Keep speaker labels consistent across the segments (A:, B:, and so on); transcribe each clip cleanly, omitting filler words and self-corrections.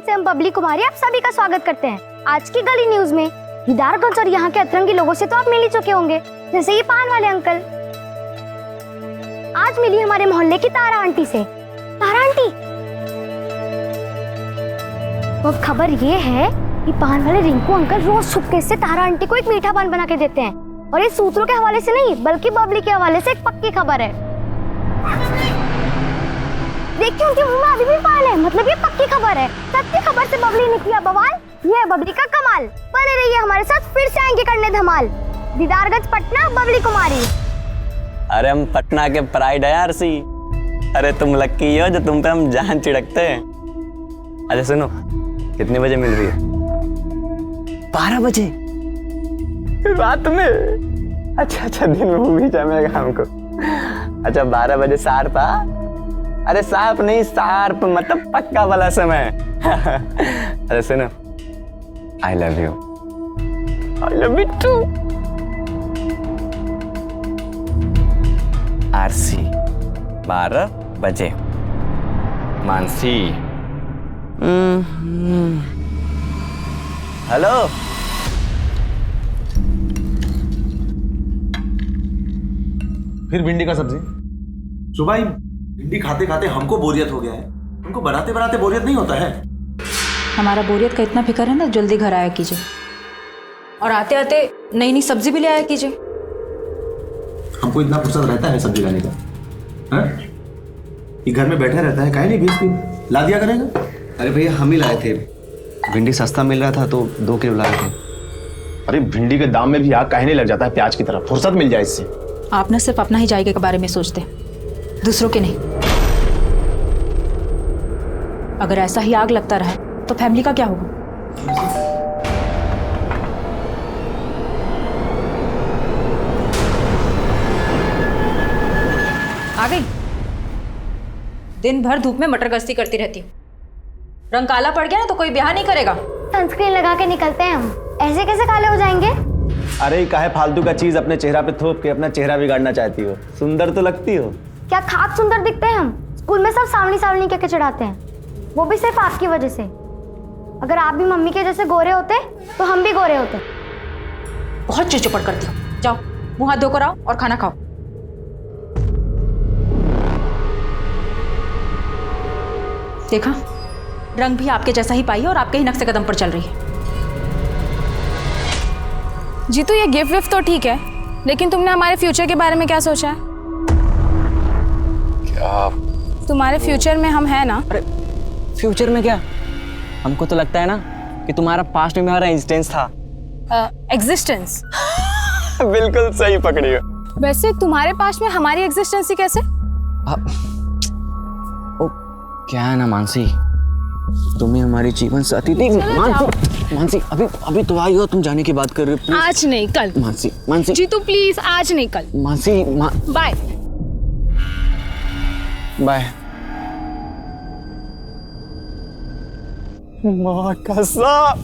A: से हम बबली कुमारी आप सभी का स्वागत करते हैं। आज की गली न्यूज में दीदारगंज और यहाँ के अतरंगी लोगों से तो आप मिल ही चुके होंगे, जैसे ये पान वाले अंकल। आज मिली हमारे मोहल्ले की तारा आंटी से। तारा आंटी, वो खबर ये है कि पान वाले रिंकू अंकल रोज छुपके से तारा आंटी को एक मीठा पान बना के देते हैं, और ये सूत्रों के हवाले से नहीं बल्कि बबली के हवाले से एक पक्की खबर है। देखिए उनके मुंह में अभी भी पान है, मतलब ये पक्की खबर है। सच्ची खबर से बबली ने किया बवाल, ये है बबली का कमाल। बने रहिए हमारे साथ, फिर से आएंगे करने धमाल। दीदारगंज पटना, बबली कुमारी।
B: अरे हम पटना के प्राइड है यार सी। अरे तुम लक्की हो जो तुम पे हम जान चिड़कते हैं। अच्छा सुनो, कितने बजे मिल रही है? 12 बजे रात में? अच्छा दिन में भी जमेगा हमको। अच्छा 12 बजे शार्प। अरे शार्प नहीं, शार्प मतलब पक्का वाला समय। अरे सुनो, I love you. I love you too. आरसी 12 बजे। मानसी। हेलो।
C: फिर भिंडी का सब्जी। सुबह ही भिंडी खाते खाते हमको बोरियत हो गया है, उनको बनाते बनाते बोरियत नहीं होता है।
D: हमारा बोरियत का इतना फिक्र है ना, जल्दी घर आया कीजिए, और आते आते नई नई सब्जी भी ले आया कीजिए।
C: हमको इतना फुर्सत रहता है सब्जी लाने का? हाँ? ये घर में बैठा रहता है, काहे नहीं बेचती, ला दिया करेगा।
E: अरे भैया हम ही लाए थे, भिंडी सस्ता मिल रहा था तो 2 किलो लाए थे।
F: अरे भिंडी के दाम में भी आग काहे नहीं लग जाता है प्याज की तरह? फुर्सत मिल जाए इससे।
D: आप ना सिर्फ अपना ही जायके के बारे में सोचते, दूसरों के नहीं। अगर ऐसा ही आग लगता रहा तो फैमिली का क्या होगा? आ गई। दिन भर धूप में मटर गश्ती करती रहती हूँ, रंग काला पड़ गया ना तो कोई ब्याह नहीं करेगा।
A: सनस्क्रीन लगा के निकलते हैं हम, ऐसे कैसे काले हो जाएंगे?
E: अरे काहे फालतू का चीज अपने चेहरा पे थोप के अपना चेहरा बिगाड़ना चाहती हो? सुंदर तो लगती हो।
A: क्या खाक सुंदर दिखते हैं हम? स्कूल में सब सावनी सावनी कह के चढ़ाते हैं, वो भी सिर्फ आपकी वजह से। अगर आप भी मम्मी के जैसे गोरे होते तो हम भी गोरे होते।
D: बहुत चिड़चिड़ करती हो। जाओ मुंह हाथ धोकर आओ और खाना खाओ। देखा, रंग भी आपके जैसा ही पाई है और आपके ही नक्शे कदम पर चल रही है।
G: जीतू ये गिफ्ट विफ्ट तो ठीक है, लेकिन तुमने हमारे फ्यूचर के बारे में क्या सोचा है?
B: क्या?
G: तुम्हारे फ्यूचर में हम हैं ना?
B: अरे फ्यूचर में क्या? हमको तो लगता है ना कि तुम्हारा पास्ट में हमारा एग्जिस्टेंस था।
G: एग्जिस्टेंस?
B: बिल्कुल सही पकड़ी हो।
G: वैसे तुम्हारे पास्ट में हमारी एग्जिस्टेंस ही कैसे?
B: ओ क्या है ना मानसी, तुम्हें हमारी जीवन साथी थी। मानसी अभी तो आई हो, तुम जाने की बात कर रहे हो।
G: आज नहीं कल।
B: मानसी
G: जीतू प्लीज, आज नहीं कल।
B: Mansi
G: bye
B: bye. माँ कसम।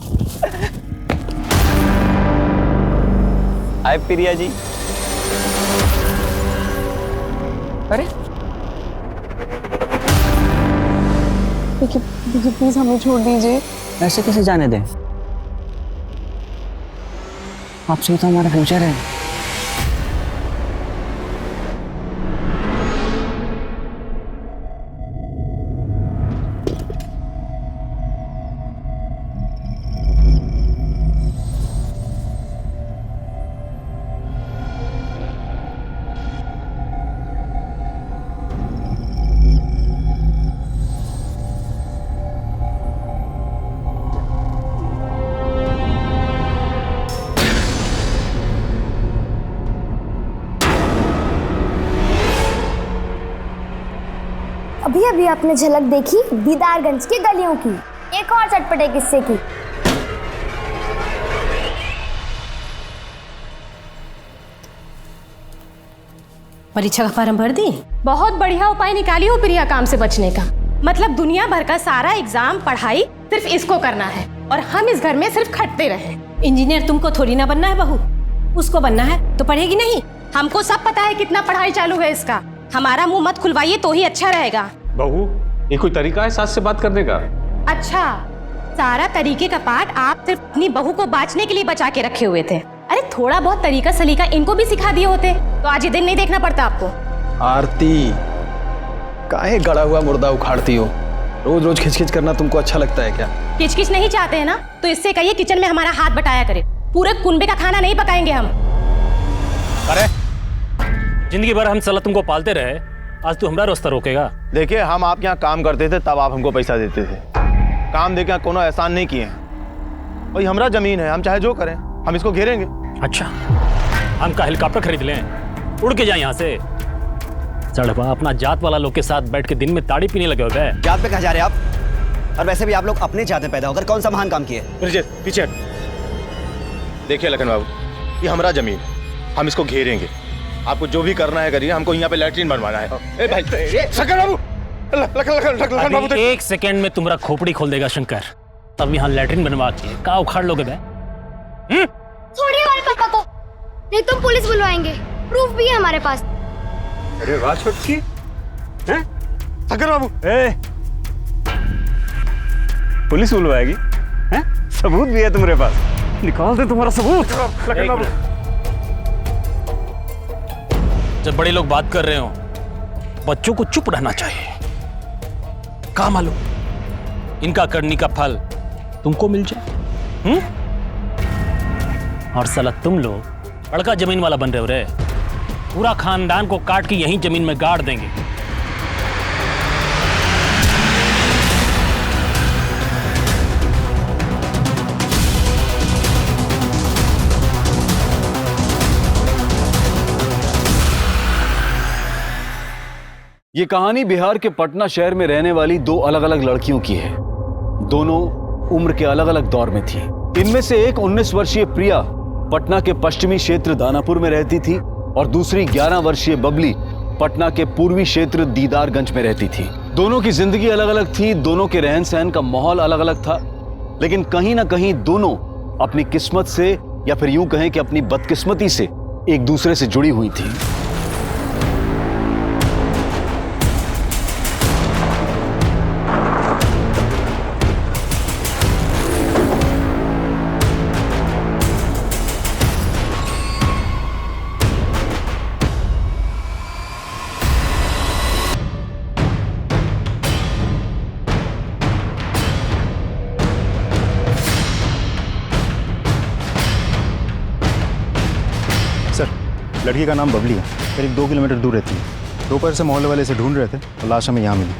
B: हाय प्रिया जी। अरे
G: देखिए प्लीज हमें छोड़ दीजिए।
B: ऐसे कैसे जाने दें? आपसे तो हमारा फ्यूचर है।
A: अभी अभी आपने झलक देखी दीदारगंज की गलियों की, एक और चटपटे किस्से की।
H: परीक्षा का फॉर्म भर दी?
G: बहुत बढ़िया उपाय निकाली हो प्रिया काम से बचने का।
H: मतलब दुनिया भर का सारा एग्जाम पढ़ाई सिर्फ इसको करना है और हम इस घर में सिर्फ खटते रहे। इंजीनियर तुमको थोड़ी ना बनना है बहू, उसको बनना है तो पढ़ेगी नहीं। हमको सब पता है कितना पढ़ाई चालू है इसका, हमारा मुंह मत खुलवाइए तो ही अच्छा रहेगा।
F: बहू ये कोई तरीका है सास से बात करने का?
H: अच्छा सारा तरीके का पाठ आप सिर्फ अपनी बहू को बांचने के लिए बचा के रखे हुए थे। अरे थोड़ा बहुत तरीका सलीका इनको भी सिखा दिए होते तो आज ये दिन नहीं देखना पड़ता आपको।
I: आरती, काहे गड़ा हुआ मुर्दा उखाड़ती हो? रोज रोज खिचखिच करना तुमको अच्छा लगता है क्या?
H: किचकिच नहीं चाहते हैं ना तो इससे कहिए किचन में हमारा हाथ बटाया करे। पूरे कुनबे का खाना नहीं पकाएंगे हम।
J: अरे जिंदगी भर हम साला तुमको पालते रहे, आज तू हमारा रास्ता रोकेगा?
F: देखिए, हम आपके यहाँ काम करते थे तब आप हमको पैसा देते थे। काम देके कोनो एहसान नहीं किए हैं। भाई हमारा जमीन है, हम चाहे जो करें, हम इसको घेरेंगे।
J: अच्छा, हम का हेलीकॉप्टर खरीद लें, उड़ के जाए यहाँ से? सड़पा अपना जात वाला लोग के साथ बैठ के दिन में ताड़ी पीने लगे हो गए।
K: जात पे कहाँ जा रहे हैं आप? और वैसे भी आप लोग अपने जात में पैदा होकर कौन सा महान काम किए?
F: पीछे देखिए लखन बाबू, ये हमारा जमीन, हम इसको घेरेंगे। आपको जो भी करना है करिए, हमको यहाँ पे लैट्रिन बनवाना है। ए भाई, शंकर बाबू, लखन बाबू,
J: एक सेकंड में तुम्हारा खोपड़ी खोल देगा शंकर। तब यहाँ लैट्रिन बनवा के का उखाड़ लोगे बे?
A: छोड़िए हमारे पापा को, नहीं तो पुलिस बुलवाएंगे। प्रूफ भी है हमारे पास।
I: अरे वाह छोटकी,
F: शंकर बाबू,
I: पुलिस बुलवाएगी? सबूत भी है तुम्हारे पास? निकाल दे तुम्हारा सबूत।
F: लखन बाबू,
J: जब बड़े लोग बात कर रहे हो, बच्चों को चुप रहना चाहिए। क्या मालूम इनका करनी का फल तुमको मिल जाए। और साला तुम लोग बड़का जमीन वाला बन रहे हो रे। पूरा खानदान को काट के यहीं जमीन में गाड़ देंगे।
I: ये कहानी बिहार के पटना शहर में रहने वाली दो अलग अलग लड़कियों की है। दोनों उम्र के अलग अलग दौर में थी। इनमें से एक 19 वर्षीय प्रिया पटना के पश्चिमी क्षेत्र दानापुर में रहती थी और दूसरी 11 वर्षीय बबली पटना के पूर्वी क्षेत्र दीदारगंज में रहती थी। दोनों की जिंदगी अलग अलग थी, दोनों के रहन सहन का माहौल अलग अलग था, लेकिन कहीं ना कहीं दोनों अपनी किस्मत से या फिर यूं कहें कि अपनी बदकिस्मती से एक दूसरे से जुड़ी हुई थी।
F: लड़की का नाम बबली है, करीब 2 किलोमीटर दूर रहती है। दोपहर से मोहल्ले वाले से ढूंढ रहे थे और लाश हमें यहाँ मिली।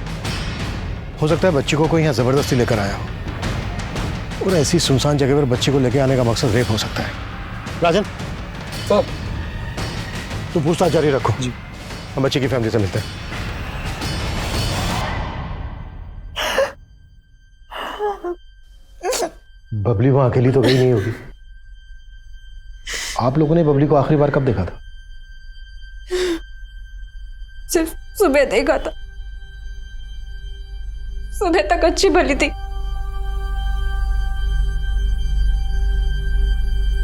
L: हो सकता है बच्ची को कोई यहाँ ज़बरदस्ती लेकर आया हो, और ऐसी सुनसान जगह पर बच्ची को लेकर आने का मकसद रेप हो सकता है। राजन साहब, तुम पूछताछ जारी रखो जी, हम बच्ची की फैमिली से मिलते हैं। बबली वहाँ अकेली तो गई नहीं होगी। आप लोगों ने बबली को आखिरी बार कब देखा था?
D: सिर्फ सुबह देखा था। सुबह तक अच्छी भली थी।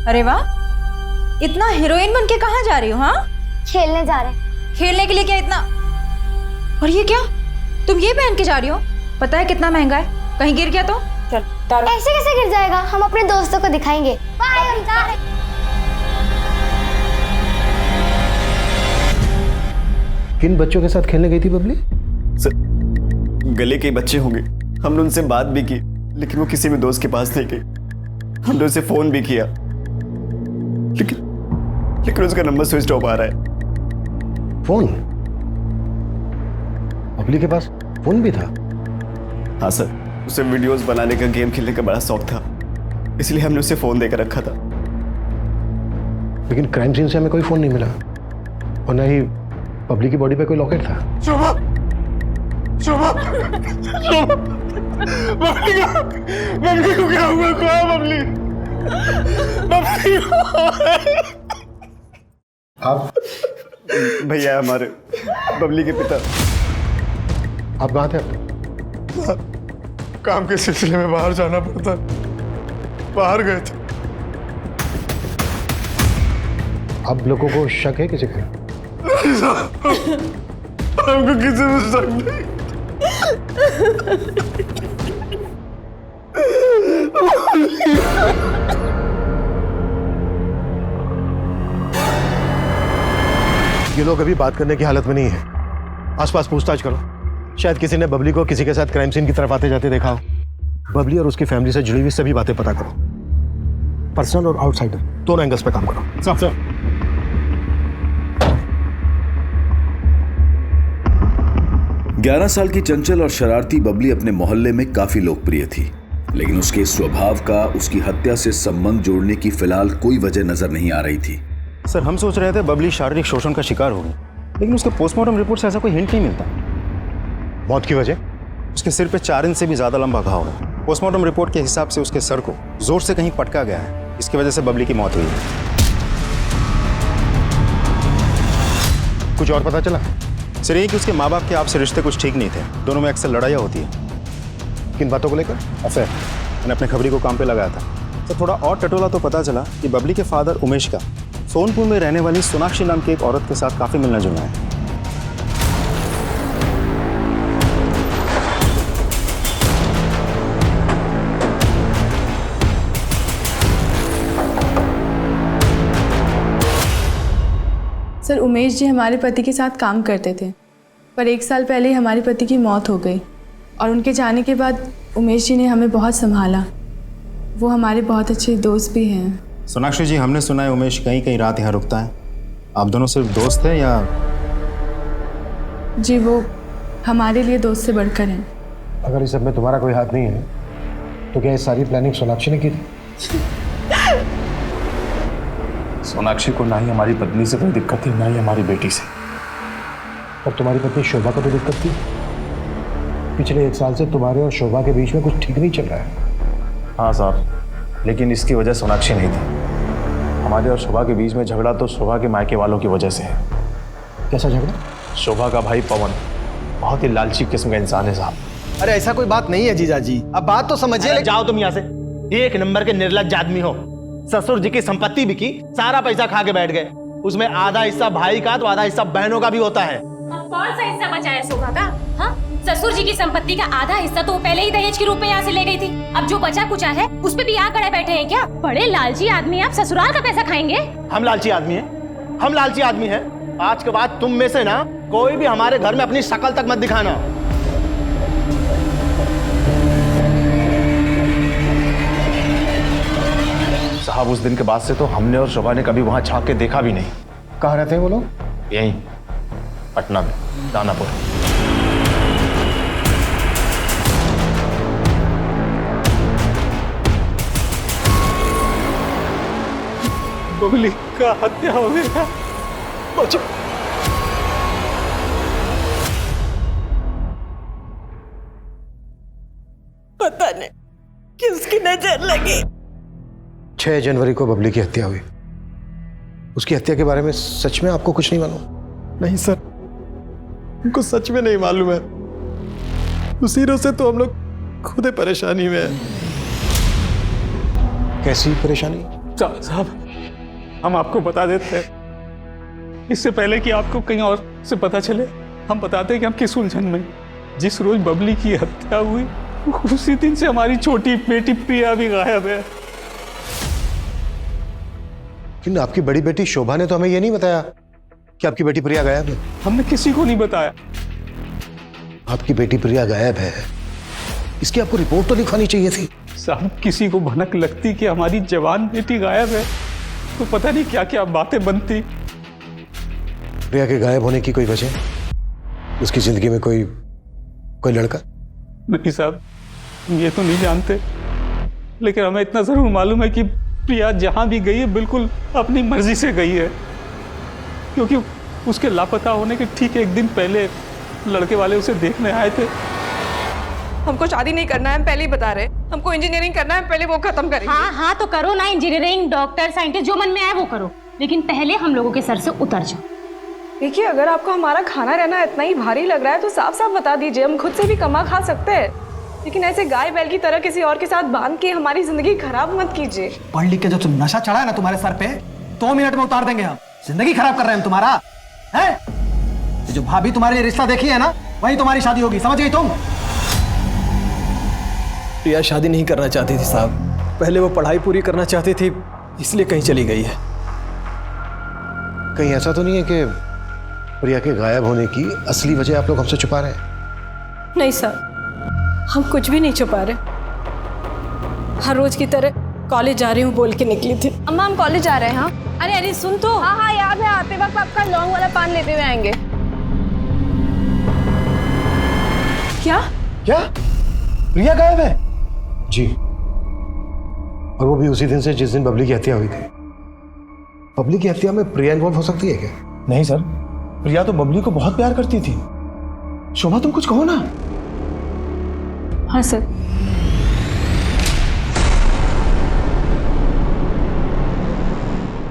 D: अरे वाह, इतना हीरोइन बन के कहाँ जा रही हो? हाँ,
A: खेलने जा रहे हैं।
D: खेलने के लिए क्या इतना? और ये क्या, तुम ये पहन के जा रही हो? पता है कितना महंगा है, कहीं गिर गया तो? चल
A: ऐसे कैसे गिर जाएगा, हम अपने दोस्तों को दिखाएंगे। Bye uncle.
L: किन बच्चों के साथ खेलने गई थी बबली?
M: सर, गले के बच्चे होंगे। हमने उनसे बात भी की, लेकिन वो किसी भी दोस्त के पास नहीं गई। हमने उसे फोन भी किया, लेकिन उसका नंबर स्विच ऑफ आ रहा है।
L: फोन? बबली के पास फोन भी था?
M: हाँ सर, उसे वीडियोस बनाने का, गेम खेलने का बड़ा शौक था, इसलिए हमने उसे फोन देकर रखा था।
L: लेकिन क्राइम सीन से हमें कोई फोन नहीं मिला, और न ही बबली की बॉडी पे कोई लॉकेट था।
F: शोभा, शोभा, बबली को क्या हुआ? कहाँ बबली? बबली
L: आप
M: भैया हमारे बबली के पिता।
L: आप कहाँ थे?
F: काम के सिलसिले में बाहर जाना पड़ता, बाहर गए थे।
L: आप लोगों को शक है किसी पे?
F: हमको किसी में शक नहीं।
L: ये लोग अभी बात करने की हालत में नहीं है। आसपास पूछताछ करो, शायद किसी ने बबली को किसी के साथ क्राइम सीन की तरफ आते जाते देखा हो। बबली और उसकी फैमिली से जुड़ी हुई सभी बातें पता करो, पर्सनल और आउटसाइडर दोनों एंगल्स पे काम करो। सर
I: 11 साल की चंचल और शरारती बबली अपने मोहल्ले में काफी लोकप्रिय थी, लेकिन उसके स्वभाव का उसकी हत्या से संबंध जोड़ने की फिलहाल कोई वजह नजर नहीं आ रही थी।
F: सर हम सोच रहे थे बबली शारीरिक शोषण का शिकार होगी, लेकिन उसके पोस्टमार्टम रिपोर्ट से ऐसा कोई हिंट नहीं मिलता।
L: मौत की वजह?
F: उसके सिर पे 4 इंच से भी ज्यादा लंबा घाव है। पोस्टमार्टम रिपोर्ट के हिसाब से उसके सर को जोर से कहीं पटका गया है, इसकी वजह से बबली की मौत हुई है।
L: कुछ और पता चला?
F: सर यही कि उसके माँ बाप के आपसे रिश्ते कुछ ठीक नहीं थे, दोनों में अक्सर लड़ाइयाँ होती है।
L: किन बातों को लेकर?
F: अफेयर। मैंने अपने खबरी को काम पे लगाया था। तो थोड़ा और टटोला तो पता चला कि बबली के फादर उमेश का सोनपुर में रहने वाली सोनाक्षी नाम की एक औरत के साथ काफी मिलना जुलना है।
G: सर उमेश जी हमारे पति के साथ काम करते थे, पर 1 साल पहले हमारे पति की मौत हो गई और उनके जाने के बाद उमेश जी ने हमें बहुत संभाला। वो हमारे बहुत अच्छे दोस्त भी हैं।
F: सोनाक्षी जी, हमने सुना है उमेश कहीं कहीं रात यहाँ रुकता है। आप दोनों सिर्फ दोस्त हैं या?
G: जी वो हमारे लिए दोस्त से बढ़कर हैं।
L: अगर इस सब में तुम्हारा कोई हाथ नहीं है तो क्या ये सारी प्लानिंग सोनाक्षी ने की थी?
C: सोनाक्षी को ना ही हमारी पत्नी से कोई दिक्कत थी, ना ही हमारी बेटी से।
L: और तुम्हारी पत्नी शोभा को तो दिक्कत थी। पिछले 1 साल से तुम्हारे और शोभा के बीच में कुछ ठीक नहीं चल रहा है।
C: हाँ साहब, लेकिन इसकी वजह सोनाक्षी नहीं थी। हमारे और शोभा के बीच में झगड़ा तो शोभा के मायके वालों की वजह से है।
L: कैसा झगड़ा?
C: शोभा का भाई पवन बहुत ही लालची किस्म का इंसान है साहब।
K: अरे ऐसा कोई बात नहीं है जीजा जी, अब बात तो समझिए।
N: जाओ तुम यहाँ से, 1 नंबर के निर्लज्ज आदमी हो। ससुर जी की संपत्ति बिकी, सारा पैसा खा के बैठ गए। उसमें आधा हिस्सा भाई का तो आधा हिस्सा बहनों का भी होता है।
H: अब कौन सा हिस्सा बचा है शोभा का? हाँ, ससुर जी की संपत्ति का आधा हिस्सा तो वो पहले ही दहेज के रूप में यहाँ से ले गई थी। अब जो बचा कुचा है उस पे भी यहाँ खड़े बैठे हैं क्या? बड़े लालची आदमी, आप ससुराल का पैसा खाएंगे?
N: हम लालची आदमी हैं, हम लालची आदमी हैं। आज के बाद तुम में से ना कोई भी हमारे घर में अपनी शक्ल तक मत दिखाना।
C: साहब उस दिन के बाद से तो हमने और शोभा ने कभी वहां झांक के देखा भी नहीं।
L: कहाँ रहते हैं वो लोग?
C: यहीं पटना में, दानापुर।
J: बबली का हत्या हो गया। बचो।
O: पता नहीं किसकी नजर लगी।
L: 6 जनवरी को बबली की हत्या हुई। उसकी हत्या के बारे में सच में आपको कुछ नहीं मालूम?
M: नहीं सर, हमको सच में नहीं मालूम है। उसी रोज से तो हम लोग खुद परेशानी में हैं।
L: कैसी परेशानी?
J: साहब हम आपको बता देते हैं, इससे पहले कि आपको कहीं और से पता चले हम बताते हैं कि हम किस उलझन में। जिस रोज बबली की हत्या हुई उसी दिन से हमारी छोटी बेटी प्रिया भी गायब है।
L: लेकिन आपकी बड़ी बेटी शोभा ने तो हमें ये नहीं बताया कि आपकी बेटी प्रिया गायब है।
J: हमने किसी को नहीं बताया।
L: आपकी बेटी प्रिया गायब है, इसकी आपको रिपोर्ट तो लिखवानी चाहिए थी।
J: साहब किसी को भनक लगती कि हमारी जवान बेटी गायब है तो पता नहीं क्या क्या बातें बनती।
L: प्रिया के गायब होने की कोई वजह? उसकी जिंदगी में कोई लड़का?
J: नहीं साहब, ये तो नहीं जानते, लेकिन हमें इतना जरूर मालूम है कि प्रिया जहां भी गई है बिल्कुल अपनी मर्जी से गई है, क्योंकि उसके लापता होने के ठीक 1 दिन पहले लड़के वाले उसे देखने आए थे।
G: हमको शादी नहीं करना है, हम पहले ही बता रहे। हमको इंजीनियरिंग करना है, पहले वो खत्म करेंगे।
H: हाँ हाँ तो करो ना, इंजीनियरिंग, डॉक्टर, साइंटिस्ट, जो मन में आए वो करो, लेकिन पहले हम लोगों के सर से उतर जाओ।
G: देखिए, अगर आपको हमारा खाना रहना इतना ही भारी लग रहा है तो साफ साफ बता दीजिए, हम खुद से भी कमा खा सकते हैं। लेकिन ऐसे गाय बैल की तरह किसी और के साथ बांध के हमारी जिंदगी खराब मत कीजिए।
K: पढ़ लिख के जो तुम नशा चढ़ा है ना तुम्हारे सर पे, 2 मिनट में उतार देंगे हम। जिंदगी खराब कर रहे हैं हम तुम्हारा, है? जो भाभी तुम्हारे रिश्ता देखी है ना, वही तुम्हारी शादी होगी, समझ गई तुम?
M: प्रिया शादी नहीं करना चाहती थी साहब, पहले वो पढ़ाई पूरी करना चाहती थी, इसलिए कहीं चली गई है।
L: कहीं ऐसा तो नहीं है कि प्रिया के गायब होने की असली वजह आप लोग हमसे छुपा रहे हैं?
H: नहीं सर, हम कुछ भी नहीं छुपा रहे। हर रोज की तरह कॉलेज जा रही हूँ बोल के निकली थी।
G: अम्मा हम कॉलेज जा रहे हैं। हाँ
H: अरे सुन तो।
G: हाँ याद है, आते वक्त आपका लौंग वाला पान लेते हुए आएंगे।
K: क्या
L: क्या प्रिया गायब है? जी, और वो भी उसी दिन से जिस दिन बबली की हत्या हुई थी। बबली की हत्या में प्रिया इन्वॉल्व हो सकती है क्या?
C: नहीं सर, प्रिया तो बबली को बहुत प्यार करती थी। शोभा तुम कुछ कहो ना।
G: हाँ सर।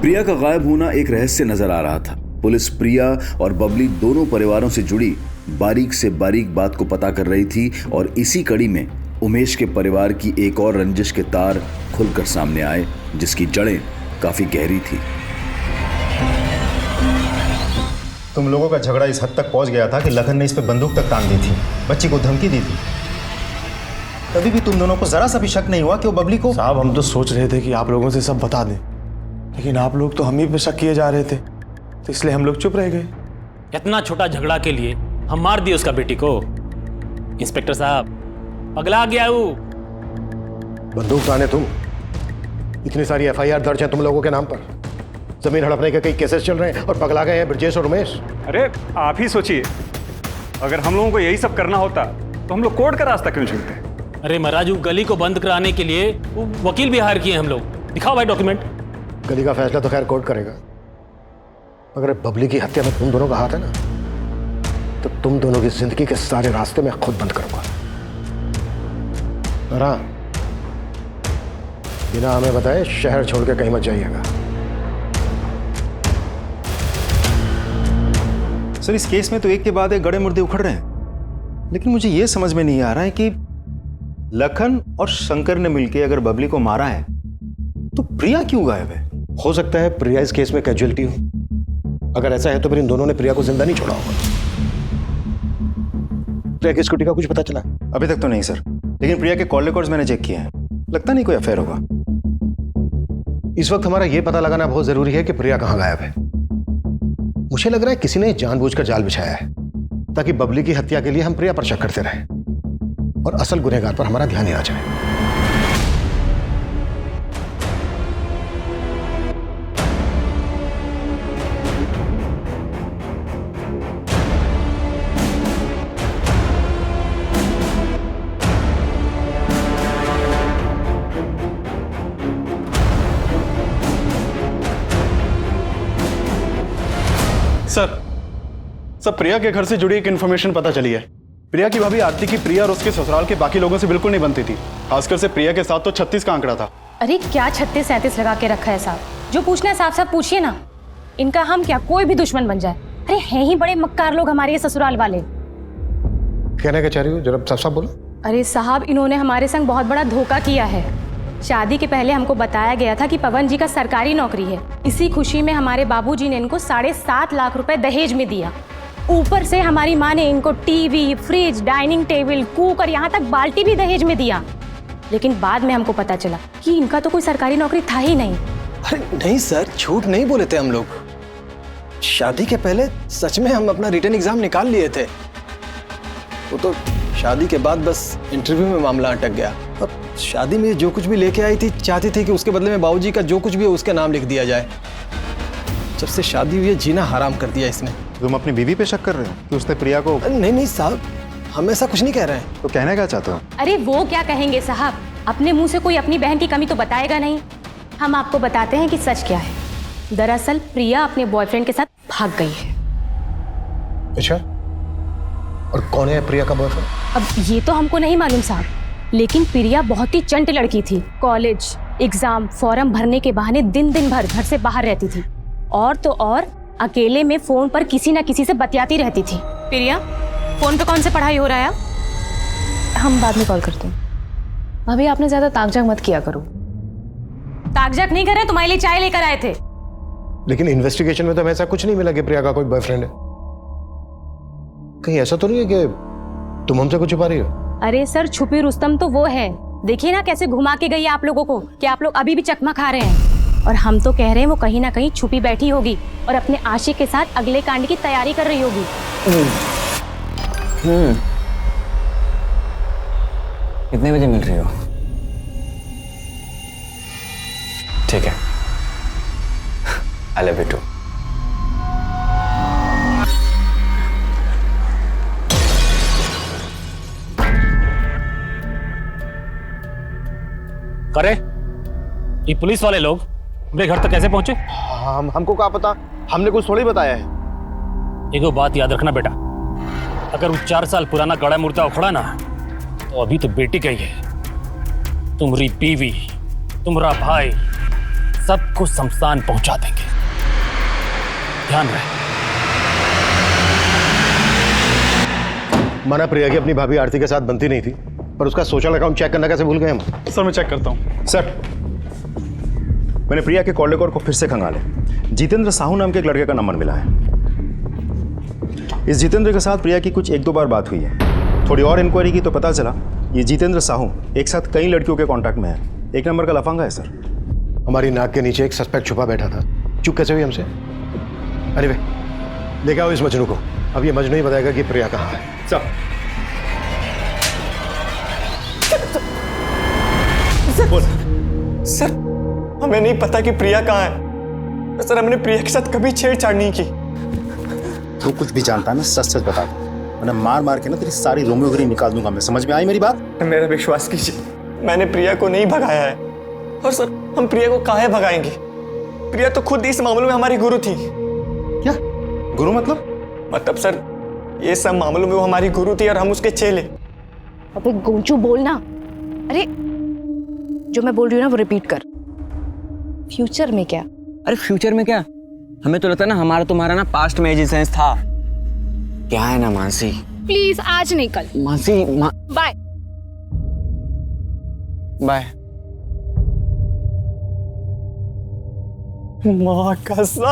I: प्रिया का गायब होना एक रहस्य नजर आ रहा था। पुलिस प्रिया और बबली दोनों परिवारों से जुड़ी बारीक से बारीक बात को पता कर रही थी और इसी कड़ी में उमेश के परिवार की एक और रंजिश के तार खुलकर सामने आए, जिसकी जड़ें काफी गहरी थी।
F: तुम लोगों का झगड़ा इस हद तक पहुंच गया था कि लखन ने इस पे बंदूक तक तान दी थी, बच्ची को धमकी दी थी। तभी भी तुम दोनों को जरा सा भी शक नहीं हुआ कि वो बबली को।
C: साहब हम तो सोच रहे थे कि आप लोगों से सब बता दें, लेकिन आप लोग तो हम ही पे शक किए जा रहे थे, तो इसलिए हम लोग चुप रह गए।
P: इतना छोटा झगड़ा के लिए हम मार दिए उसका बेटी को। इंस्पेक्टर साहब पगला गया वो।
L: बंदूक ताने तुम? इतनी सारी FIR दर्ज है तुम लोगों के नाम पर, जमीन हड़पने के कई केसेस चल रहे हैं और पगला गए हैं ब्रजेश और उमेश।
J: अरे आप ही सोचिए, अगर हम लोगों को यही सब करना होता तो हम लोग कोर्ट का रास्ता क्यों चुनते?
P: अरे महाराज, वो गली को बंद कराने के लिए वो वकील भी हायर किए हम लोग। दिखाओ भाई डॉक्यूमेंट।
L: गली का फैसला तो खैर कोर्ट करेगा, मगर बबली की हत्या में तुम दोनों का हाथ है ना, तो तुम दोनों की जिंदगी के सारे रास्ते मैं खुद बंद करूंगा। बिना हमें बताए शहर छोड़ के कहीं मत जाइएगा।
F: सर इस केस में तो एक के बाद एक गड़े मुर्दे उखड़ रहे हैं, लेकिन मुझे यह समझ में नहीं आ रहा है कि लखन और शंकर ने मिलकर अगर बबली को मारा है तो प्रिया क्यों गायब है?
L: हो सकता है प्रिया इस केस में कैजुअलिटी हो। अगर ऐसा है तो फिर इन दोनों ने प्रिया को जिंदा नहीं छोड़ा होगा। प्रिया की स्कूटी का कुछ पता चला?
F: अभी तक तो नहीं सर, लेकिन प्रिया के कॉल रिकॉर्ड्स मैंने चेक किए हैं, लगता नहीं कोई अफेयर होगा।
L: इस वक्त हमारा यह पता लगाना बहुत जरूरी है कि प्रिया कहां गायब है। मुझे लग रहा है किसी ने जानबूझकर जाल बिछाया है ताकि बबली की हत्या के लिए हम प्रिया पर शक करते रहें और असल गुनहगार पर हमारा ध्यान ही ना जाए।
C: सर प्रिया के घर से जुड़ी एक इन्फॉर्मेशन पता चली है। प्रिया की भाभी आरती की प्रिया और उसके ससुराल के बाकी लोगों से बिल्कुल नहीं बनती थी, खासकर से प्रिया के साथ तो 36 का आंकड़ा था।
H: अरे क्या 36-37 लगा के रखा है साहब? जो पूछना है साफ साफ पूछिए ना। इनका हम क्या कोई भी दुश्मन बन जाए। अरे हैं ही बड़े मक्कार लोग हमारे ये ससुराल वाले।
L: कहना क्या चाह रही हो, जरा साफ साफ बोलो।
H: अरे साहब, इन्होंने हमारे संग बहुत बड़ा धोखा किया है। शादी के पहले हमको बताया गया था कि पवन जी का सरकारी नौकरी है। इसी खुशी में हमारे बाबूजी ने इनको 7.5 लाख रुपए दहेज में दिया। ऊपर से हमारी माँ ने इनको TV, fridge, dining table, cooker, यहाँ तक बाल्टी भी दहेज में दिया। लेकिन बाद में हमको पता चला कि इनका तो कोई सरकारी नौकरी था ही नहीं।
K: अरे नहीं सर, झूठ नहीं बोले थे हम लोग। शादी के पहले सच में हम अपना रिटर्न एग्जाम निकाल लिए थे। वो तो शादी के बाद बस इंटरव्यू में मामला अटक गया। अब शादी में जो कुछ भी लेके आई थी, चाहती थी कि उसके बदले में बाबूजी का जो कुछ भी है उसका नाम लिख दिया जाए। जब से शादी हुई है जीना हराम कर दिया इसने।
F: तुम अपनी बीवी पे शक कर रहे हो कि उसने प्रिया को?
K: नहीं साहब, हम ऐसा कुछ नहीं कह रहे हैं।
F: तो कहना क्या चाहते हो?
H: अरे वो क्या कहेंगे साहब, अपने मुंह से कोई अपनी बहन की कमी तो बताएगा नहीं। हम आपको बताते हैं कि सच क्या है। दरअसल प्रिया अपने बॉयफ्रेंड के साथ भाग गई है।
L: अच्छा, और कौन है प्रिया का बॉयफ्रेंड?
H: अब ये तो हमको नहीं मालूम साहब, लेकिन प्रिया बहुत ही चंट लड़की थी। कॉलेज, एग्जाम, फॉर्म भरने के बहाने दिन भर घर से बाहर रहती थी। और तो और अकेले में फोन पर किसी न किसी से बतियाती रहती थी। प्रिया, फोन पे कौन से पढ़ाई हो रहा है?
G: हम बाद में कॉल करते हैं। भाभी आपने ज्यादा ताकझाक मत किया करो।
H: ताकझाक नहीं कर रहे, तुम्हारे लिए चाय लेकर आए थे।
L: लेकिन इन्वेस्टिगेशन में तो हमें ऐसा कुछ नहीं मिला कि प्रिया का कोई बॉयफ्रेंड है। कहीं ऐसा तो नहीं है कि तुम हमसे कुछ छुपा रही हो?
H: अरे सर, छुपी रुस्तम तो वो है। देखिए ना कैसे घुमा के गई आप लोगों को कि आप लोग अभी भी चकमा खा रहे हैं। और हम तो कह रहे हैं वो कहीं ना कहीं छुपी बैठी होगी और अपने आशिक के साथ अगले कांड की तैयारी कर रही होगी।
B: कितने बजे मिल रही हो? ठीक है, आई लव यू टू।
P: करे ये पुलिस वाले लोग मेरे घर तक कैसे पहुंचे?
F: हमको क्या पता, हमने कुछ थोड़ी बताया है।
P: एक बात याद रखना बेटा, अगर वो 4 साल पुराना गड़ा मुर्दा उखड़ा ना तो अभी तो बेटी गई है, तुम्हारी बीवी, तुम्हारा भाई सबको शमशान पहुंचा देंगे, ध्यान रहे।
L: माना प्रिया की अपनी भाभी आरती के साथ बनती नहीं थी, पर उसका सोशल अकाउंट चेक करना कैसे भूल गए हम?
F: सर मैं चेक करता हूँ।
M: सर, मैंने प्रिया के कॉल रिकॉर्ड को फिर से खंगाले। जितेंद्र साहू नाम के एक लड़के का नंबर मिला है। इस जितेंद्र के साथ प्रिया की कुछ 1-2 बार बात हुई है। थोड़ी और इंक्वायरी की तो पता चला ये जितेंद्र साहू एक साथ कई लड़कियों के कांटेक्ट में है। 1 नंबर का लफंगा है सर।
L: हमारी नाक के नीचे एक सस्पेक्ट छुपा बैठा था, चुप कैसे हुई हमसे? अरे वे लेके आओ इस मजनू को, अब ये मजनू ही बताएगा कि प्रिया कहाँ है।
M: सर सर, हमें नहीं पता कि प्रिया कहाँ है। सर, हमने प्रिया के साथ कभी छेड़छाड़ नहीं की।
F: तू कुछ भी जानता है ना, सच सच बता दो, वरना मार मार के ना तेरी सारी रोमियोगिरी निकाल दूंगा मैं। समझ में आई मेरी बात?
M: मेरा विश्वास कीजिए, मैंने प्रिया को नहीं भगाया है। और सर, हम प्रिया को काहे भगाएंगे? प्रिया तो खुद इस मामलों में हमारी गुरु थी।
F: क्या गुरु मतलब?
M: मतलब सर, ये सब मामलों में वो हमारी गुरु थी और हम उसके चेले।
H: अबे गोंचू बोलना। अरे जो मैं बोल रही हूँ ना वो रिपीट कर। फ्यूचर में क्या?
B: अरे फ्यूचर में क्या, हमें तो लगता है ना हमारा तुम्हारा ना पास्ट में एग्जिस्टेंस था। क्या है ना मानसी,
H: प्लीज आज नहीं कल।
B: Mansi
H: bye
B: bye. माँ कसम।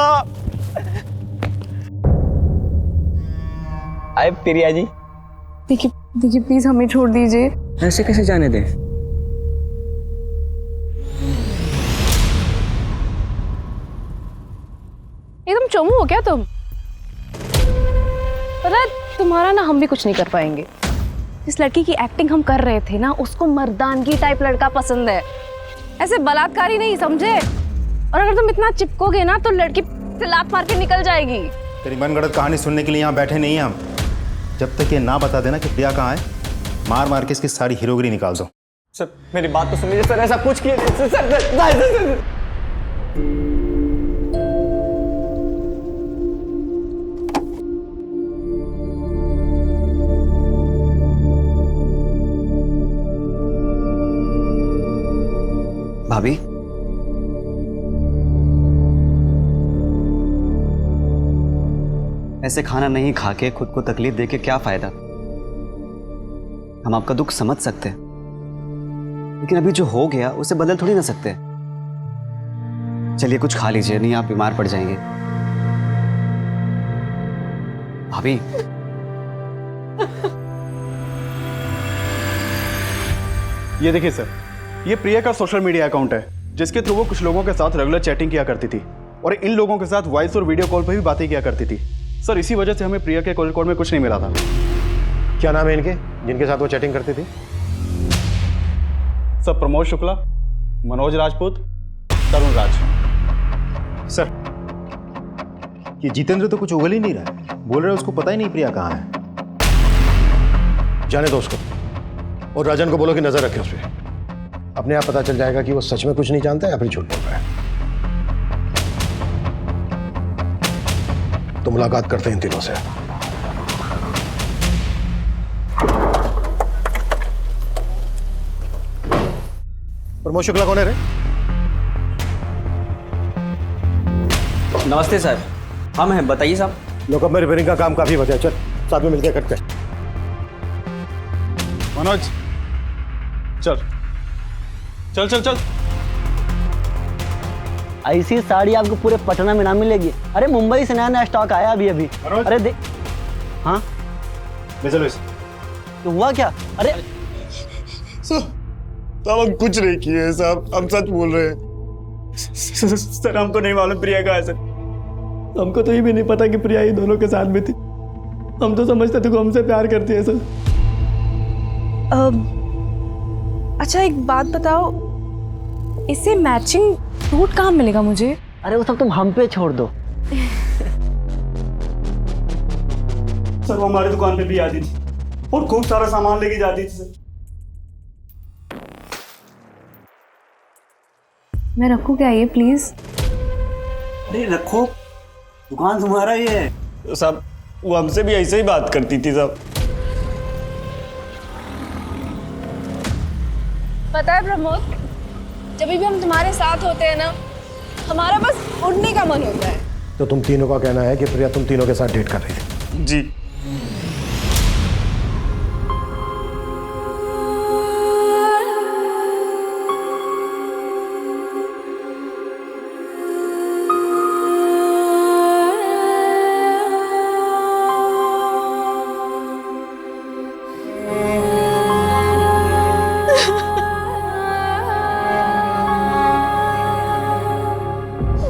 B: आए प्रिया जी।
G: देखिए देखिए प्लीज हमें छोड़ दीजिए।
B: ऐसे कैसे जाने दें?
H: एकदम चमू हो क्या तुम? पता है तुम्हारा ना हम भी कुछ नहीं कर पाएंगे। जिस लड़की की एक्टिंग हम कर रहे थे ना, उसको मर्दानगी टाइप लड़का पसंद है, ऐसे बलात्कारी नहीं, समझे? और अगर तुम इतना चिपकोगे ना तो लड़की से लात मार के निकल जाएगी।
F: तेरी मनगढ़ंत कहानी सुनने के लिए यहाँ बैठे नहीं हैं हम। जब तक ये ना बता देना कि प्रिया कहाँ है, मार मार के इसकी सारी हीरोगिरी निकाल दो।
M: सर मेरी बात तो सुनिए सर, ऐसा कुछ किए सर।
B: भाभी, ऐसे खाना नहीं खा के खुद को तकलीफ दे के क्या फायदा? हम आपका दुख समझ सकते हैं, लेकिन अभी जो हो गया उसे बदल थोड़ी ना सकते। चलिए कुछ खा लीजिए, नहीं आप बीमार पड़ जाएंगे। भाभी,
Q: ये देखिए सर, ये प्रिया का सोशल मीडिया अकाउंट है जिसके थ्रू वो कुछ लोगों के साथ रेगुलर चैटिंग किया करती थी और इन लोगों के साथ वॉइस और वीडियो कॉल पर भी बातें किया करती थी। सर इसी वजह से हमें प्रिया के कॉल रिकॉर्ड में कुछ नहीं मिला था।
L: क्या नाम है इनके जिनके साथ वो चैटिंग करती थी?
Q: सर प्रमोद शुक्ला, मनोज राजपूत, तरुण राज।
F: सर ये जितेंद्र तो कुछ उगल ही नहीं रहा है, बोल रहे उसको पता ही नहीं प्रिया कहाँ है।
L: जाने दो उसको, और राजन को बोलो कि नजर रखे उस पर। अपने आप पता चल जाएगा कि वो सच में कुछ नहीं जानता है या फिर झूठ बोल रहा है। तो मुलाकात करते हैं इन तीनों से। प्रमोद शुक्ला कौन है रे?
B: नमस्ते सर, हम हैं, बताइए साहब।
L: लोकअप में रिपेयरिंग का काम काफी बचा, चल साथ में मिलकर करते हैं।
Q: मनोज चल चल चल चल।
R: ऐसी साड़ी आपको पूरे पटना में ना मिलेगी। अरे मुंबई से नया नया स्टॉक आया अभी अभी। अरे देख, हाँ तो हुआ क्या? अरे
M: साहब हम कुछ नहीं किए साहब, हम सच बोल रहे हैं।
Q: सर हमको नहीं मालूम प्रिया कहाँ है सर। हमको तो ये भी नहीं पता कि प्रिया ये दोनों के साथ में थी। हम तो समझते थे कि हमसे प्यार करती है सर।
G: अच्छा एक बात बताओ, इससे मैचिंग सूट कहाँ मिलेगा मुझे?
R: अरे वो सब तुम हम पे छोड़ दो।
Q: सर वो हमारी दुकान पे भी आती थी और खूब सारा सामान लेके जाती थी सर।
G: मैं रखूँ क्या ये प्लीज?
Q: अरे रखो, दुकान तुम्हारा ही है। तो साहब वो हमसे भी ऐसे ही बात करती थी साहब।
G: पता है प्रमोद, जब भी हम तुम्हारे साथ होते हैं ना, हमारा बस उड़ने का मन होता है।
L: तो तुम तीनों का कहना है कि प्रिया तुम तीनों के साथ डेट कर रही थी?
Q: जी।